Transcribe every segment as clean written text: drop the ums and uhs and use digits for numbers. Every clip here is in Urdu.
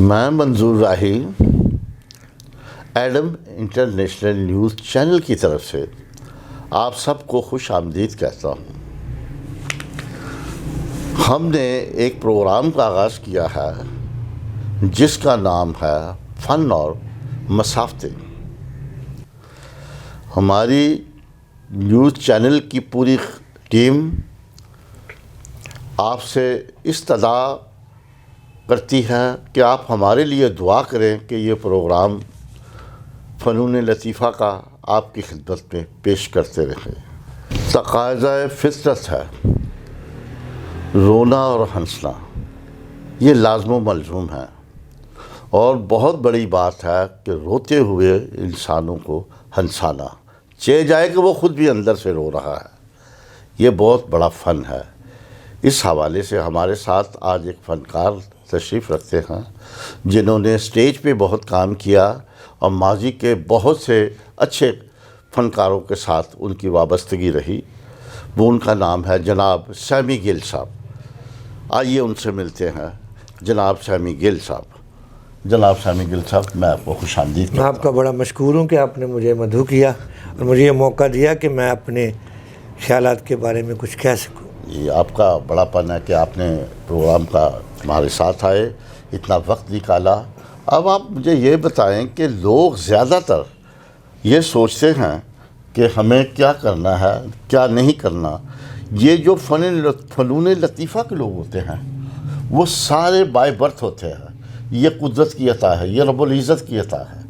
میں منظور راہی ایڈم انٹرنیشنل نیوز چینل کی طرف سے آپ سب کو خوش آمدید کہتا ہوں۔ ہم نے ایک پروگرام کا آغاز کیا ہے جس کا نام ہے فن اور مسافتیں۔ ہماری نیوز چینل کی پوری ٹیم آپ سے استدعا کرتی ہے کہ آپ ہمارے لیے دعا کریں کہ یہ پروگرام فنون لطیفہ کا آپ کی خدمت میں پیش کرتے رہیں۔ تقاضۂ فطرت ہے رونا اور ہنسنا، یہ لازم و ملزوم ہے، اور بہت بڑی بات ہے کہ روتے ہوئے انسانوں کو ہنسانا، چاہے جائے کہ وہ خود بھی اندر سے رو رہا ہے۔ یہ بہت بڑا فن ہے۔ اس حوالے سے ہمارے ساتھ آج ایک فنکار تشریف رکھتے ہیں جنہوں نے اسٹیج پہ بہت کام کیا اور ماضی کے بہت سے اچھے فنکاروں کے ساتھ ان کی وابستگی رہی۔ وہ ان کا نام ہے جناب سیمی گل صاحب۔ آئیے ان سے ملتے ہیں۔ جناب سیمی گل صاحب، جناب سیمی گل صاحب، میں آپ کو خوش آمدید میں آپ کا بڑا مشکور ہوں کہ آپ نے مجھے مدعو کیا اور مجھے یہ موقع دیا کہ میں اپنے خیالات کے بارے میں کچھ کہہ سکوں۔ یہ آپ کا بڑا پن ہے کہ آپ نے پروگرام کا ہمارے ساتھ آئے، اتنا وقت نکالا۔ اب آپ مجھے یہ بتائیں کہ لوگ زیادہ تر یہ سوچتے ہیں کہ ہمیں کیا کرنا ہے، کیا نہیں کرنا۔ یہ جو فنون لطیفہ کے لوگ ہوتے ہیں وہ سارے بائی برتھ ہوتے ہیں۔ یہ قدرت کی عطا ہے، یہ رب العزت کی عطا ہے۔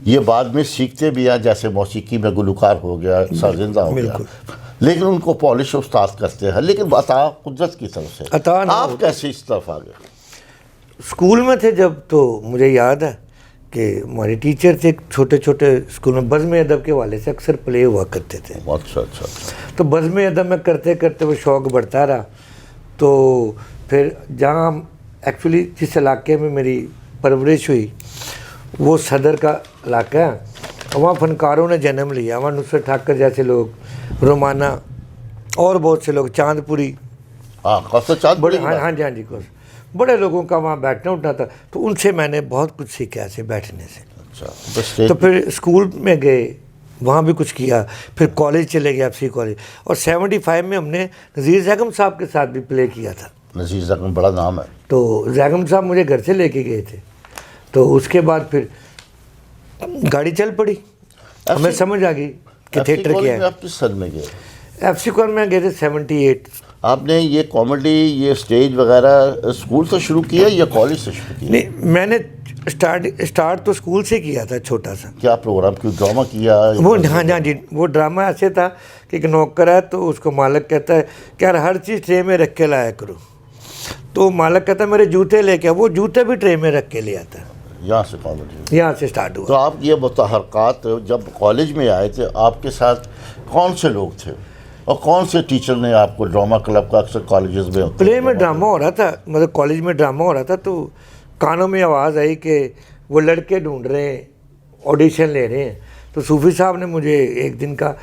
یہ بعد میں سیکھتے بھی ہیں، جیسے موسیقی میں گلوکار ہو گیا، سازندہ ہو گیا، لیکن ان کو پالش استاد کرتے ہیں، لیکن عطا قدرت کی طرف سے۔ آپ کیسے اس طرف آ گئے؟ اسکول میں تھے جب، تو مجھے یاد ہے کہ ہمارے ٹیچر تھے چھوٹے چھوٹے اسکول میں، بزم ادب کے والے سے اکثر پلے ہوا کرتے تھے۔ اچھا۔ تو بزم ادب میں کرتے کرتے وہ شوق بڑھتا رہا۔ تو پھر جہاں ایکچولی جس علاقے میں میری پرورش ہوئی وہ صدر کا علاقہ ہے، وہاں فنکاروں نے جنم لیا۔ وہاں نصرت ٹھاکر جیسے لوگ، رومانہ اور بہت سے لوگ، چاند پوری، بڑے ہاں جی بڑے لوگوں کا وہاں بیٹھنا اٹھنا تھا۔ تو ان سے میں نے بہت کچھ سیکھا ایسے بیٹھنے سے۔ تو پھر اسکول میں گئے، وہاں بھی کچھ کیا، پھر کالج چلے گئے، FC کالج، اور 75 میں ہم نے نذیر زیغم صاحب کے ساتھ بھی پلے کیا تھا۔ نذیر زیغم بڑا نام ہے۔ تو زیغم صاحب مجھے گھر سے لے کے گئے تھے۔ تو اس کے بعد پھر گاڑی چل پڑی، ہمیں سمجھ آ گئی کہ تھیٹر کیا ہے۔ آپ کس سن میں گئے؟ FC کالج میں گئے تھے 78۔ آپ نے یہ کامیڈی، یہ اسٹیج وغیرہ اسکول سے شروع کیا یا کالج سے شروع کیا؟ نہیں، میں نے اسٹارٹ تو اسکول سے کیا تھا، چھوٹا سا۔ کیا پروگرام، کیوں ڈرامہ کیا؟ وہ ہاں جی، وہ ڈرامہ ایسے تھا کہ ایک نوکر ہے تو اس کو مالک کہتا ہے کہ یار ہر چیز ٹرے میں رکھ کے لایا کرو۔ تو مالک کہتا ہے میرے جوتے لے کے، وہ جوتے بھی ٹرے میں رکھ کے لے آتا ہے۔ یہاں سے کامیڈی، یہاں سے اسٹارٹ ہوا۔ تو آپ یہ متحرکات جب کالج میں آئے تھے، آپ کے ساتھ کون سے لوگ تھے اور کون سے ٹیچر نے آپ کو؟ ڈرامہ کلب کا اکثر کالجز میں ہوتا ہے، پلے میں ڈرامہ ہو رہا تھا، مطلب کالج میں ڈرامہ ہو رہا تھا، تو کانوں میں آواز آئی کہ وہ لڑکے ڈھونڈ رہے ہیں، آڈیشن لے رہے ہیں۔ تو صوفی صاحب نے مجھے ایک دن کہا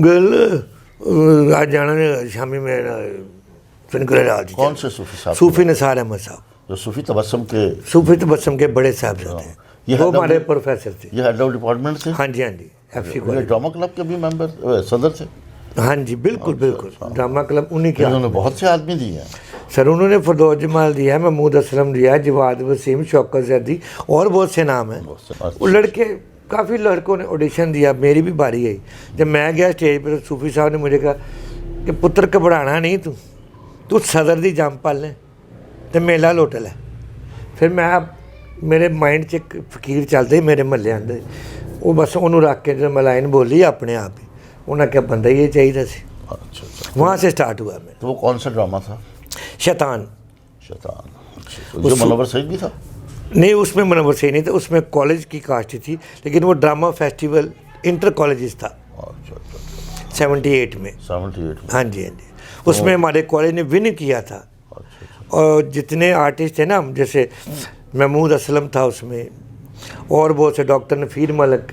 گل آج جانا شامی میں کون سے صوفی صاحب؟ صوفی نثار احمد صاحب، جو صوفی تبسم کے بڑے صاحب تھے، وہ ہمارے پروفیسر تھے۔ یہ ہیڈ آف ڈپارٹمنٹ تھے؟ ہاں جی FC کالج ڈرامہ کلب کے بھی ممبر، صدر تھے؟ ہاں جی، بالکل ڈرامہ کلب انہی کے۔ انہوں نے بہت سے آدمی دیے ہیں سر، انہوں نے فردوس جمال دیا ہے، محمود اسلم دیا ہے، جواد وسیم، شوکت زیدی، اور بہت سے نام ہیں۔ وہ لڑکے، کافی لڑکوں نے آڈیشن دیا، میری بھی باری آئی۔ جب میں گیا اسٹیج پہ تو صوفی صاحب نے مجھے کہا کہ پتر گھبرانا نہیں، تو صدر دی جم پل لیں تو میلہ لوٹل ہے۔ پھر میں میرے مائنڈ 'ਚ ایک فقیر چلتے میرے محلے آدھے، وہ بس انہوں رکھ کے جو میں لائن بولی اپنے آپ ہی، انہیں کیا بندہ یہ چاہیے سی۔ وہاں سے سٹارٹ ہوا میں۔ تو وہ کون سا ڈرامہ تھا؟ شیطان۔ جو منور سعید بھی تھا؟ نہیں، اس میں منور سعید نہیں تھا، اس میں کالج کی کاسٹ تھی، لیکن وہ ڈرامہ فیسٹیول انٹر کالجز تھا 78 میں۔ ہاں جی، اس میں ہمارے کالج نے ون کیا تھا، اور جتنے آرٹسٹ تھے نا، جیسے محمود اسلم تھا اس میں، اور بہت سے، ڈاکٹر نفیر ملک،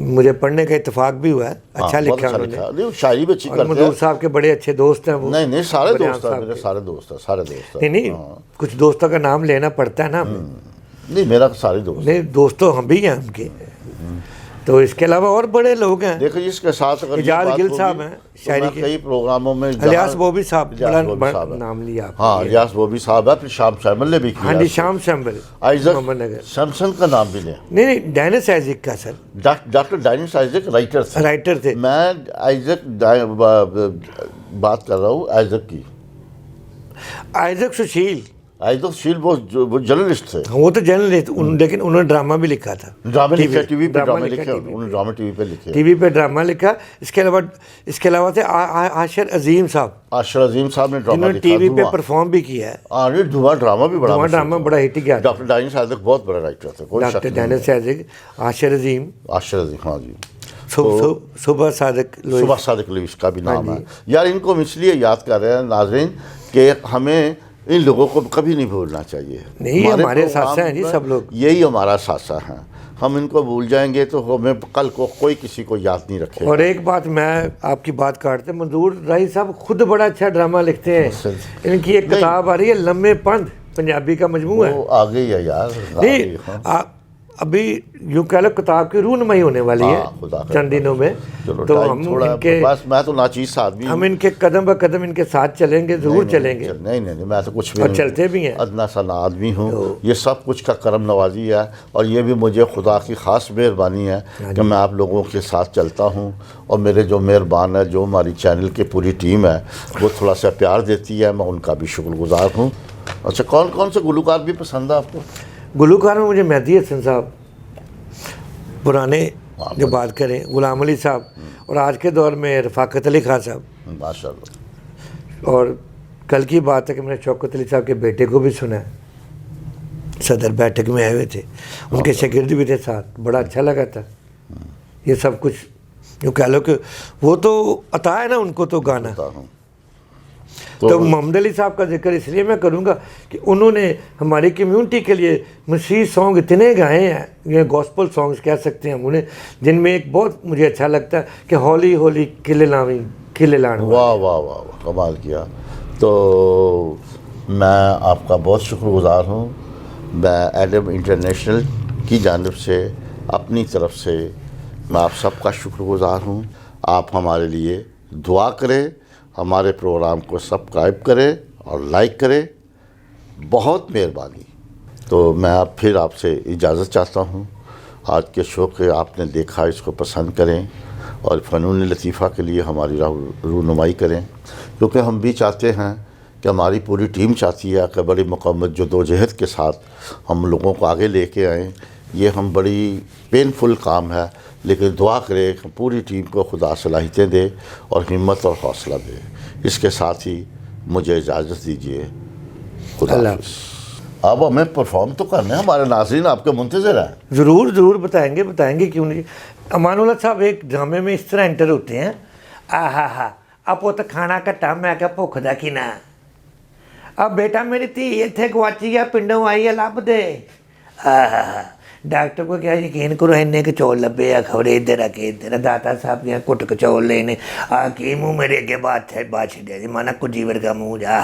مجھے پڑھنے کا اتفاق بھی ہوا ہے, اچھا لکھا انہوں نے. نہیں شاعری بھی اچھی اور کرتے منظور ہیں. صاحب کے بڑے اچھے دوست ہیں وہ. نہیں سارے بریان دوست ہیں صاحب میرے, کے. سارے دوست ہیں, سارے دوست نہیں ہیں. نہیں, کچھ دوستوں کا نام لینا پڑتا ہے نا ہمیں. نہیں میرا سارے دوست. نہیں دوستوں ہم بھی ہیں ان کے. تو اس کے علاوہ اور بڑے لوگ ہیں. دیکھو اس کے ساتھ اگر یہ اعجاز بات گل ہوگی صاحب ہیں تو شاعری میں کے. کئی پروگراموں میں الیاس بوبی صاحب, الیاس بوبی بڑا صاحب ہیں. نام لیا آپ. ہاں الیاس بوبی صاحب ہے. پھر شام شیمل نے بھی کیا. ہاں جی شام سیمبل آئزک محمد نگر. سیمسن کا نام بھی لیں. نہیں ڈینس آئزک کا سر ڈاکٹر ڈائنس آئزک رائٹر تھے. رائٹر تھے. میں آئزک بات کر رہا ہوں آئزک کی. آئزک سشیل. آئزک شیل وہ جرنلسٹ تھے. وہ تو جرنلسٹ, لیکن انہوں نے ڈرامہ بھی لکھا تھا. ڈرامے لکھے ٹی وی پہ, ڈرامہ ڈرامے لکھا لکھے ٹی وی انہوں نے, ڈرامے ٹی وی پہ لکھے. ٹی وی پہ ڈرامہ لکھا. اس کے علاوہ تھے عاشر عظیم صاحب, عاشر عظیم صاحب نے ڈرامہ جنہوں نے لکھا. ٹی وی پہ پرفارم بھی کیا ہے. آنے دھواں ڈرامہ بھی بڑا. دھواں ڈرامہ بڑا ہٹ گیا. ڈاکٹر ڈائنس آئزک بہت بڑا رائٹر تھے, کوئی شک ڈاکٹر نہیں. ڈینس آئزک, عاشر عظیم, عاشر عظیم, ہاں جی. صبح صادق لوئی. صبح صادق لوئس کا بھی نام ہے. یار ان کو ہم اس لیے یاد کر رہے ہیں ناظرین کہ ہمیں ان لوگوں کو کبھی نہیں بھولنا چاہیے. نہیں ہمارے ساتھ ہیں جی سب لوگ. یہی ہمارا ساتھ ہیں. ہم ان کو بھول جائیں گے تو ہمیں کل کو کوئی کسی کو یاد نہیں رکھے. اور ایک بات میں آپ کی بات کاٹتے, منظور راہی صاحب خود بڑا اچھا ڈرامہ لکھتے ہیں. ان کی ایک کتاب آ رہی ہے لمحے پند, پنجابی کا مجموعہ ہے. وہ آ گئی ہے یار. نہیں ابھی یوں کہہ لو کتاب کی رونمائی ہونے والی ہے چند دنوں میں. تو ہم ان کے, بس میں تو ناچیز آدمی, ہم ان کے قدم بہ قدم ان کے ساتھ چلیں گے, ضرور چلیں گے. نہیں میں تو کچھ بھی اور چلتے بھی ہیں. ادنا سا آدمی ہوں. یہ سب کچھ کا کرم نوازی ہے, اور یہ بھی مجھے خدا کی خاص مہربانی ہے کہ میں آپ لوگوں کے ساتھ چلتا ہوں. اور میرے جو مہربان ہے, جو ہماری چینل کی پوری ٹیم ہے, وہ تھوڑا سا پیار دیتی ہے, میں ان کا بھی شکر گزار ہوں. اچھا کون سے گلوکار بھی پسند ہے آپ کو؟ گلوکار میں مجھے مہدی حسن صاحب, پرانے جو بات کریں غلام علی صاحب, اور آج کے دور میں رفاقت علی خان صاحب. ماشاء اللہ. اور کل کی بات ہے کہ میں نے شوکت علی صاحب کے بیٹے کو بھی سنا ہے, صدر بیٹھک میں آئے ہوئے تھے, ان کے شاگرد بھی تھے ساتھ, بڑا اچھا لگا تھا. یہ سب کچھ جو کہہ لو کہ وہ تو عطا ہے نا ان کو تو گانا. تو محمد علی صاحب کا ذکر اس لیے میں کروں گا کہ انہوں نے ہماری کمیونٹی کے لیے مسیح سانگ اتنے گائے ہیں, یہ گوسپل سانگز کہہ سکتے ہیں ہم انہیں, جن میں ایک بہت مجھے اچھا لگتا ہے کہ ہولی ہولی کھلے لان. واہ واہ واہ کمال کیا. تو میں آپ کا بہت شکر گزار ہوں. میں ایڈم انٹرنیشنل کی جانب سے, اپنی طرف سے میں آپ سب کا شکر گزار ہوں. آپ ہمارے لیے دعا کریں, ہمارے پروگرام کو سبسکرائب کریں اور لائک کریں, بہت مہربانی. تو میں اب پھر آپ سے اجازت چاہتا ہوں. آج کے شو کے آپ نے دیکھا, اس کو پسند کریں اور فنون لطیفہ کے لیے ہماری رونمائی کریں, کیونکہ ہم بھی چاہتے ہیں کہ ہماری پوری ٹیم چاہتی ہے کہ بڑی مکمل جدوجہد کے ساتھ ہم لوگوں کو آگے لے کے آئیں. یہ ہم بڑی پینفل کام ہے, لیکن دعا کرے کہ پوری ٹیم کو خدا صلاحیتیں دے اور ہمت اور حوصلہ دے. اس کے ساتھ ہی مجھے اجازت دیجیے. خدا حافظ. اب ہمیں پرفارم تو کرنا ہے, ہمارے ناظرین آپ کے منتظر ہیں. ضرور بتائیں گے کیوں نہیں. امان اللہ صاحب ایک ڈرامے میں اس طرح انٹر ہوتے ہیں, ہاں اب وہ تو کھانا کٹا میں کہ بھوک دا کی نا, اب بیٹا میری تھی اتنے گواچی ہے پنڈوں آئی ہے لب دے. ڈاکٹر کو کیا یقین کرو انہیں کہ چول لبے آ خبر ادھر آ کے ادھر داتا صاحب کیا کٹ کے چول لینے آ کے منہ میرے اگے بات چڑیا جی مانا کجی ورگا منہ جا.